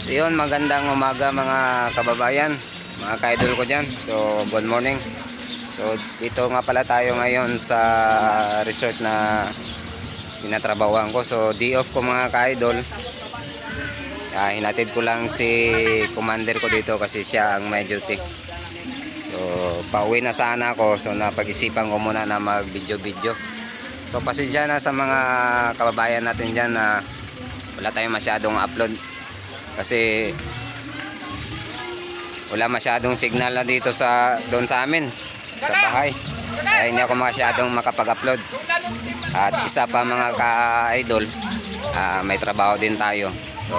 So yun, magandang umaga mga kababayan, mga ka-idol ko dyan. So good morning. So dito nga pala tayo ngayon sa resort na tinatrabahoan ko. So day off ko mga ka-idol. Hinatid ko lang si commander ko dito kasi siya ang may duty. So pauwi na sana ako. So napag-isipan ko muna na mag video. So pasensya na sa mga kababayan natin dyan na wala tayong masyadong upload kasi wala masyadong signal na dito doon sa amin sa bahay, kaya hindi ako masyadong makapag-upload. At isa pa mga ka-idol, may trabaho din tayo, so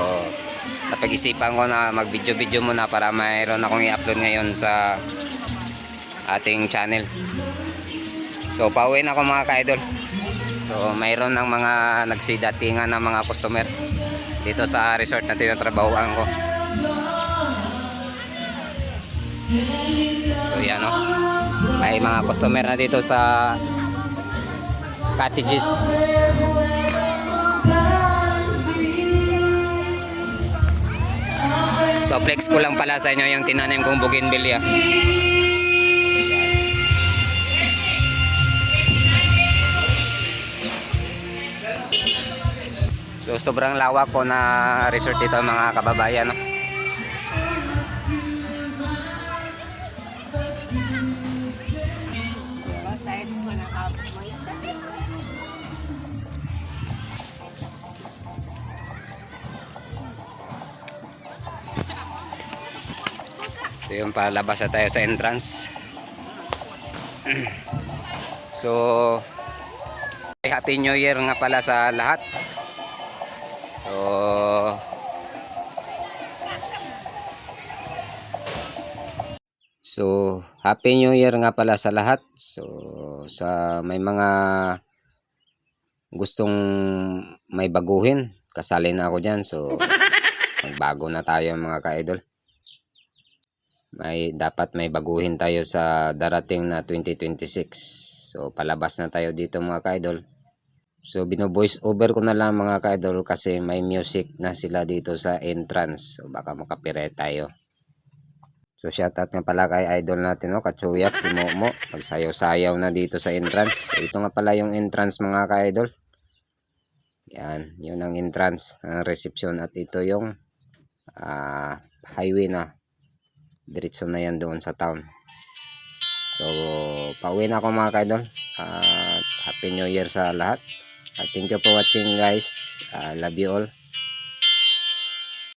napag-isipan ko na mag video muna para mayroon akong i-upload ngayon sa ating channel. So pauwi na ako mga ka-idol. So mayroon ng mga nagsidatingan ng mga customer dito sa resort na tinatrabahoan ko. So yan o, may mga customer na dito sa cottages. So flex ko lang pala sa inyo yung tinanim kong bougainvillea. So sobrang lawak po na resort dito mga kababayan, no? So yun, palabas na tayo sa entrance. So Happy New Year nga pala sa lahat. So Happy New Year nga pala sa lahat. So sa may mga gustong may baguhin, kasali na ako dyan. So magbago na tayo mga ka-idol. Dapat may baguhin tayo sa darating na 2026. So palabas na tayo dito mga ka-idol. So bino-voice over ko na lang mga ka-idol kasi may music na sila dito sa entrance. So baka makapire tayo. So shoutout nga pala kay idol natin, no, Katsuyak, si Momo. Magsayaw-sayaw na dito sa entrance. So ito nga pala yung entrance mga ka-idol. Yan, yun ang entrance ng reception. At ito yung highway na. Diretso na yan doon sa town. So pauwi na ako mga ka-idol. Happy New Year sa lahat. Thank you for watching guys. Love you all.